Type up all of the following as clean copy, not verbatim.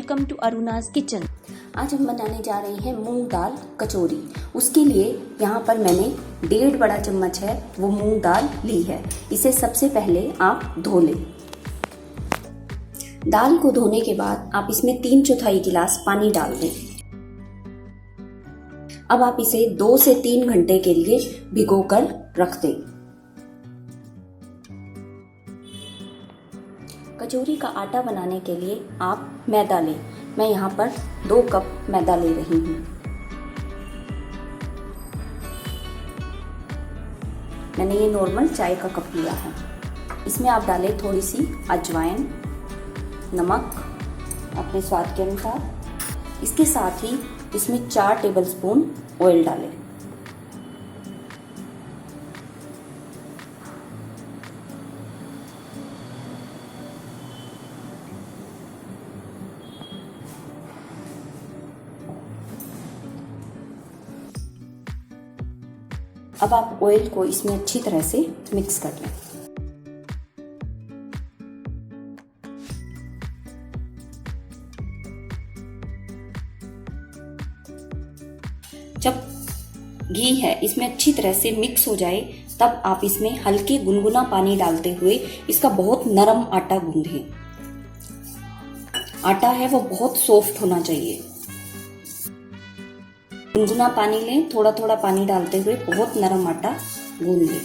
Welcome to अरुणा's kitchen. आज हम बनाने जा रहे हैं मूंग दाल कचौरी। उसके लिए यहाँ पर मैंने 1.5 बड़ा चम्मच है वो मूंग दाल ली है। इसे सबसे पहले आप धो लें। दाल को धोने के बाद आप इसमें 3/4 गिलास पानी डाल दें। अब आप इसे 2 से 3 घंटे के लिए भिगोकर रख दें। कचौरी का आटा बनाने के लिए आप मैदा लें। मैं यहाँ पर 2 कप मैदा ले रही हूँ। मैंने ये नॉर्मल चाय का कप लिया है। इसमें आप डालें थोड़ी सी अजवाइन, नमक अपने स्वाद के अनुसार। इसके साथ ही इसमें 4 टेबलस्पून ऑयल डालें। अब आप ऑयल को इसमें अच्छी तरह से मिक्स कर लें। जब घी है इसमें अच्छी तरह से मिक्स हो जाए तब आप इसमें हल्के गुनगुना पानी डालते हुए इसका बहुत नरम आटा गूंदें। आटा है वो बहुत सॉफ्ट होना चाहिए। गुनगुना पानी लें, थोड़ा थोड़ा पानी डालते हुए बहुत नरम आटा गूंद लें।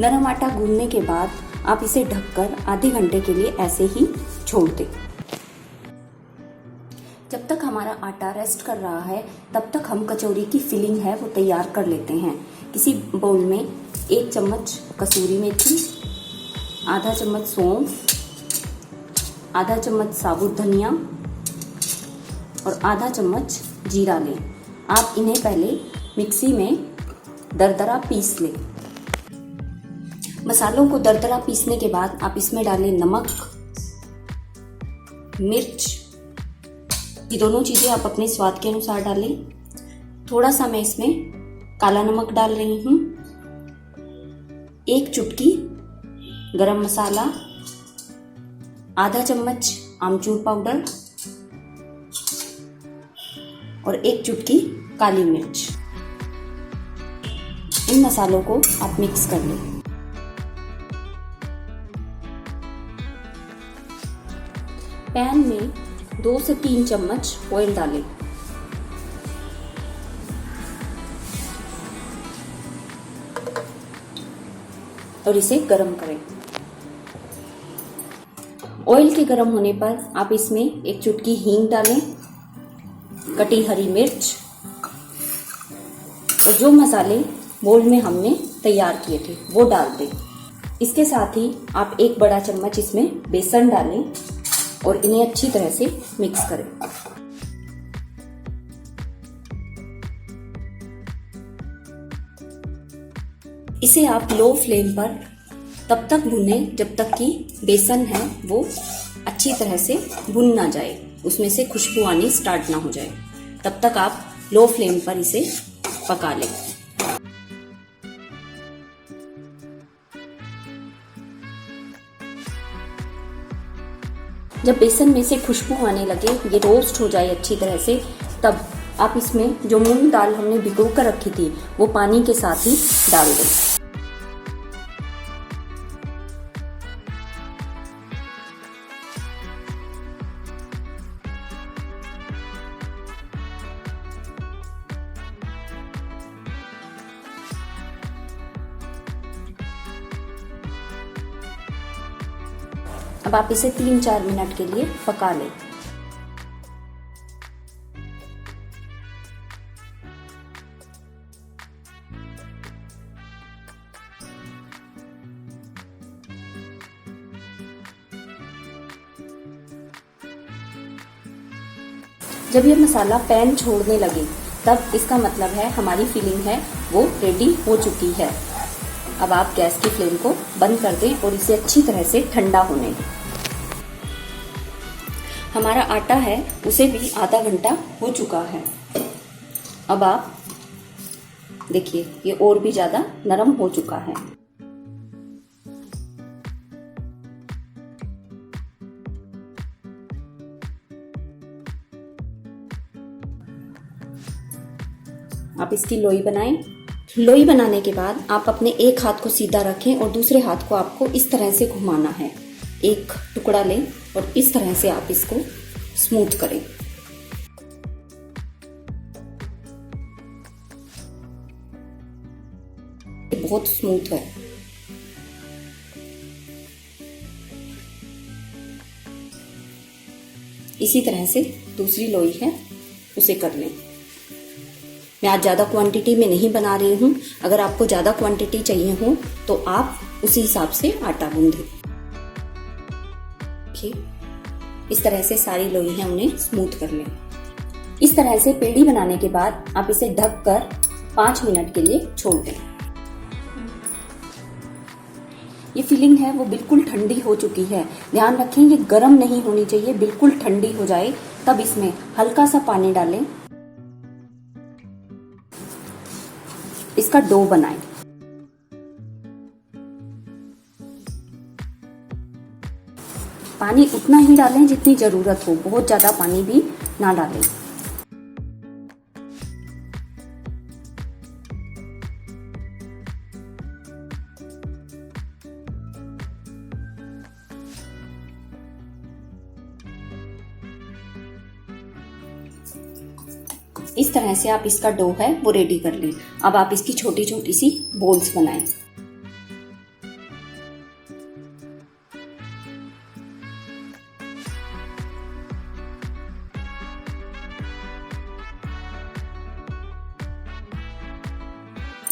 नरम आटा गूंदने के बाद आप इसे ढककर आधे घंटे के लिए ऐसे ही छोड़ दें। जब तक हमारा आटा रेस्ट कर रहा है तब तक हम कचौरी की फिलिंग है वो तैयार कर लेते हैं। किसी बाउल में 1 चम्मच कसूरी मेथी, आधा चम्मच सौंफ, आधा चम्मच साबुत धनिया और आधा चम्मच जीरा लें। आप इन्हें पहले मिक्सी में दरदरा पीस लें। मसालों को दरदरा पीसने के बाद आप इसमें डालें नमक, मिर्च। ये दोनों चीजें आप अपने स्वाद के अनुसार डालें। थोड़ा सा मैं इसमें काला नमक डाल रही हूँ। 1 चुटकी गरम मसाला, आधा चम्मच आमचूर पाउडर और 1 चुटकी काली मिर्च। इन मसालों को आप मिक्स कर लें। पैन में 2 से 3 चम्मच ऑयल डालें। और इसे गरम करें। ऑयल के गरम होने पर आप इसमें 1 चुटकी हींग डालें, कटी हरी मिर्च और जो मसाले बोल में हमने तैयार किए थे वो डाल दें। इसके साथ ही आप 1 बड़ा चम्मच इसमें बेसन डालें और इन्हें अच्छी तरह से मिक्स करें। इसे आप लो फ्लेम पर तब तक भूनें जब तक कि बेसन है वो अच्छी तरह से भुन ना जाए, उसमें से खुशबू आनी स्टार्ट ना हो जाए। तब तक आप लो फ्लेम पर इसे पका लें। जब बेसन में से खुशबू आने लगे, ये रोस्ट हो जाए अच्छी तरह से, तब आप इसमें जो मूंग दाल हमने भिगो कर रखी थी वो पानी के साथ ही डाल दें। अब आप इसे 3-4 मिनट के लिए पका लें। जब ये मसाला पैन छोड़ने लगे तब इसका मतलब है हमारी फिलिंग है वो रेडी हो चुकी है। अब आप गैस की फ्लेम को बंद कर दें और इसे अच्छी तरह से ठंडा होने दें। हमारा आटा है उसे भी आधा घंटा हो चुका है। अब आप देखिए ये और भी ज़्यादा नरम हो चुका है। आप इसकी लोई बनाएं। लोई बनाने के बाद आप अपने एक हाथ को सीधा रखें और दूसरे हाथ को आपको इस तरह से घुमाना है। एक टुकड़ा लें और इस तरह से आप इसको स्मूथ करें। बहुत स्मूथ है। इसी तरह से दूसरी लोई है उसे कर लें। मैं आज ज़्यादा क्वांटिटी में नहीं बना रही हूँ। अगर आपको ज़्यादा क्वांटिटी चाहिए हो तो आप उसी हिसाब से आटा गूंधें। इस तरह से सारी लोई है उन्हें स्मूथ कर लें। इस तरह से पेड़ी बनाने के बाद आप इसे ढक कर 5 मिनट के लिए छोड़ दें। ये फिलिंग है वो बिल्कुल ठंडी हो चुकी है। ध्यान रखें ये गर्म नहीं होनी चाहिए, बिल्कुल ठंडी हो जाए तब इसमें हल्का सा पानी डालें। इसका डो बनाएं। पानी उतना ही डालें जितनी जरूरत हो, बहुत ज्यादा पानी भी ना डालें। इस तरह से आप इसका डो है वो रेडी कर लें। अब आप इसकी छोटी छोटी सी बॉल्स बनाएं।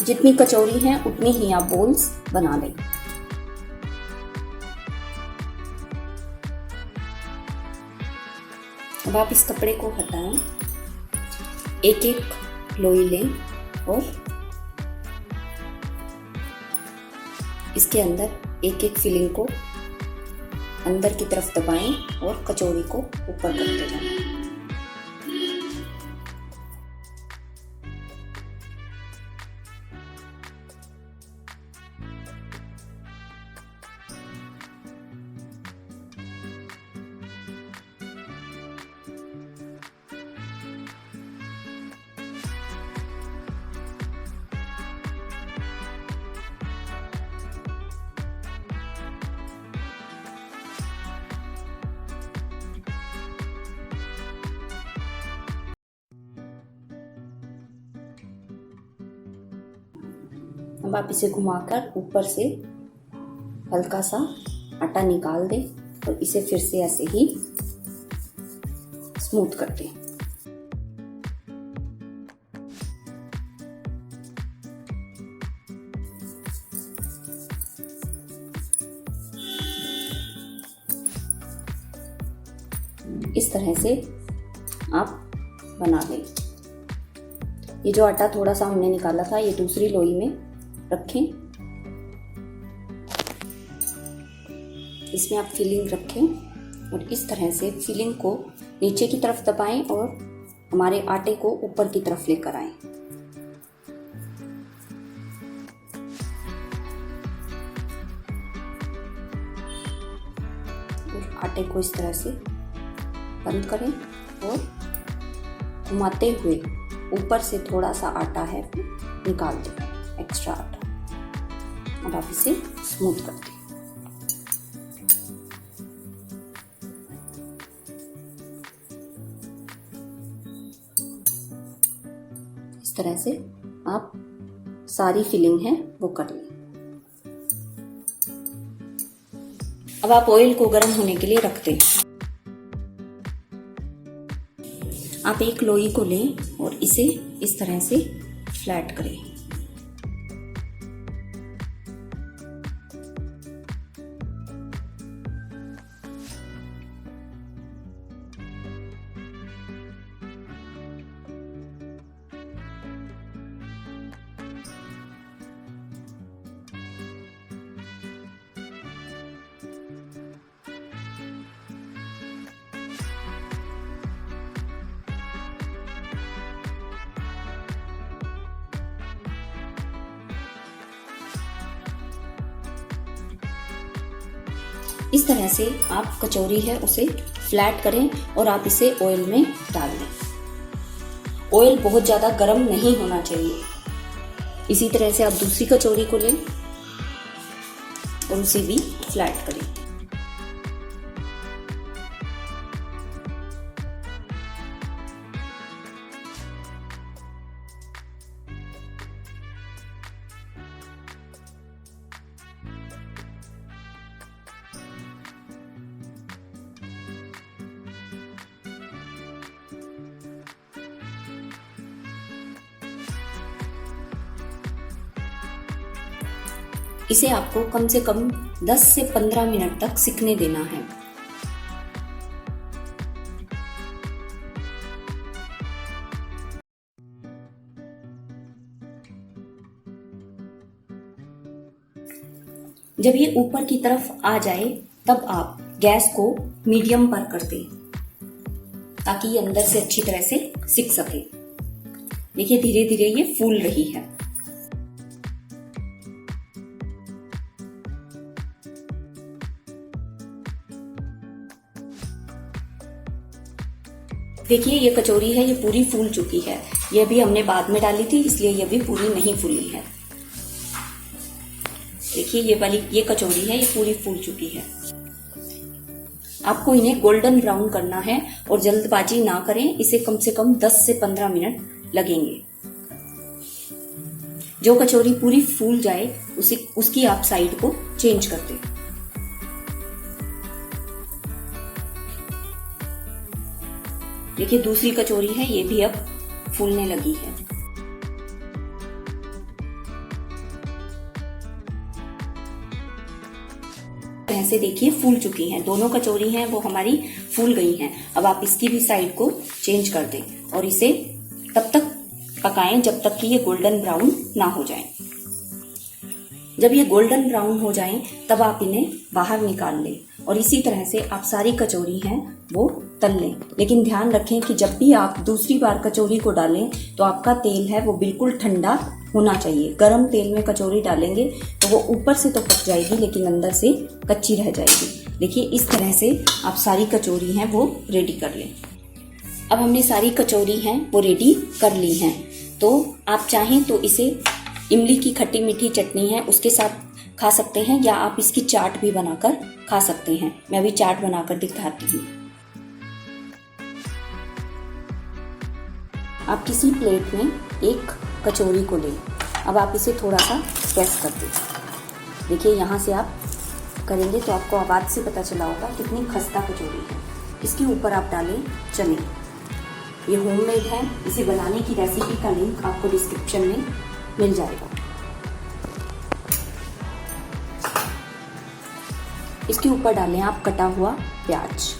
जितनी कचौरी है उतनी ही आप बॉल्स बना लें। अब आप इस कपड़े को हटाएं, एक एक लोई लें और इसके अंदर एक एक फिलिंग को अंदर की तरफ दबाएं और कचौरी को ऊपर करते जाएं। अब आप इसे घुमाकर ऊपर से हल्का सा आटा निकाल दें और इसे फिर से ऐसे ही स्मूथ कर दें। इस तरह से आप बना लें। ये जो आटा थोड़ा सा हमने निकाला था ये दूसरी लोई में रखें। इसमें आप फिलिंग रखें और इस तरह से फिलिंग को नीचे की तरफ दबाएं और हमारे आटे को ऊपर की तरफ लेकर आएं। और आटे को इस तरह से बंद करें और घुमाते हुए ऊपर से थोड़ा सा आटा है निकाल दें, एक्स्ट्रा आटा। अब आप इसे स्मूथ कर दें। इस तरह से आप सारी फिलिंग है वो कर लें। अब अब आप ऑयल को गर्म होने के लिए रख दें। आप एक लोई को लें और इसे इस तरह से फ्लैट करें। इस तरह से आप कचौरी है उसे फ्लैट करें और आप इसे ऑयल में डाल दें। ऑयल बहुत ज़्यादा गर्म नहीं होना चाहिए। इसी तरह से आप दूसरी कचौरी को लें और उसे भी फ्लैट करें। इसे आपको कम से कम 10 से 15 मिनट तक सिकने देना है। जब ये ऊपर की तरफ आ जाए तब आप गैस को मीडियम पर कर दें ताकि ये अंदर से अच्छी तरह से सिक सके। देखिए धीरे धीरे ये फूल रही है। देखिए ये कचौरी है, ये पूरी फूल चुकी है। ये भी हमने बाद में डाली थी इसलिए ये भी पूरी नहीं फूली है। देखिए ये वाली ये कचौरी है, ये पूरी फूल चुकी है। आपको इन्हें गोल्डन ब्राउन करना है और जल्दबाजी ना करें। इसे कम से कम 10 से 15 मिनट लगेंगे। जो कचौरी पूरी फूल जाए उसकी आप साइड को चेंज कर दें। देखिए दूसरी कचौरी है, ये भी अब फूलने लगी है। ऐसे देखिए फूल चुकी हैं। दोनों कचौरी हैं वो हमारी फूल गई हैं। अब आप इसकी भी साइड को चेंज कर दें और इसे तब तक पकाएं जब तक कि ये गोल्डन ब्राउन ना हो जाए। जब ये गोल्डन ब्राउन हो जाएं तब आप इन्हें बाहर निकाल लें और इसी तरह से आप सारी कचौरी हैं वो तल लें। लेकिन ध्यान रखें कि जब भी आप दूसरी बार कचौरी को डालें तो आपका तेल है वो बिल्कुल ठंडा होना चाहिए। गर्म तेल में कचौरी डालेंगे तो वो ऊपर से तो पक जाएगी लेकिन अंदर से कच्ची रह जाएगी। देखिए इस तरह से आप सारी कचौरी हैं वो रेडी कर लें। अब हमने सारी कचौरी हैं वो रेडी कर ली हैं। तो आप चाहें तो इसे इमली की खट्टी मीठी चटनी है उसके साथ खा सकते हैं या आप इसकी चाट भी बनाकर खा सकते हैं। मैं अभी चाट बनाकर दिखाती हूँ। आप किसी प्लेट में एक कचौरी को लें। अब आप इसे थोड़ा सा प्रेस कर दें। देखिए यहाँ से आप करेंगे तो आपको आवाज़ से पता चला होगा कितनी खस्ता कचौरी है। इसके ऊपर आप डालें चने। ये होममेड है। इसे बनाने की रेसिपी का लिंक आपको डिस्क्रिप्शन में मिल जाएगा। इसके ऊपर डालें आप कटा हुआ प्याज।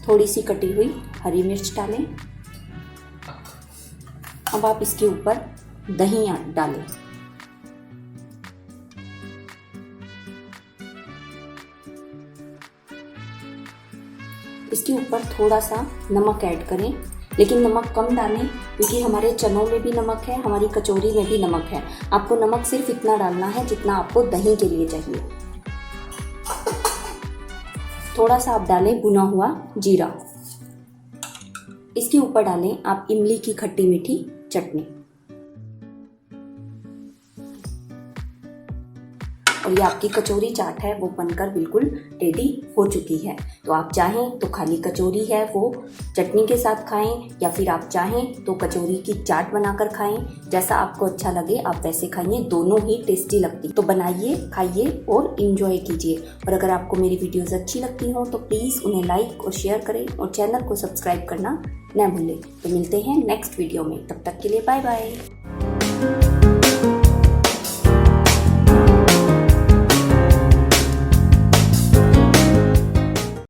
थोड़ी सी कटी हुई हरी मिर्च डालें। अब आप इसके ऊपर दही डालें। इसके ऊपर थोड़ा सा नमक ऐड करें, लेकिन नमक कम डालें क्योंकि हमारे चनों में भी नमक है, हमारी कचौरी में भी नमक है। आपको नमक सिर्फ इतना डालना है जितना आपको दही के लिए चाहिए। थोड़ा सा आप डालें भुना हुआ जीरा। इसके ऊपर डालें आप इमली की खट्टी मीठी चटनी और ये आपकी कचौरी चाट है वो बनकर बिल्कुल रेडी हो चुकी है। तो आप चाहें तो खाली कचौरी है वो चटनी के साथ खाएं, या फिर आप चाहें तो कचौरी की चाट बनाकर खाएं। जैसा आपको अच्छा लगे आप वैसे खाइए, दोनों ही टेस्टी लगती। तो बनाइए, खाइए और इंजॉय कीजिए। और अगर आपको मेरी वीडियोस अच्छी लगती हो तो प्लीज़ उन्हें लाइक और शेयर करें और चैनल को सब्सक्राइब करना न भूलें। तो मिलते हैं नेक्स्ट वीडियो में, तब तक के लिए बाय बाय।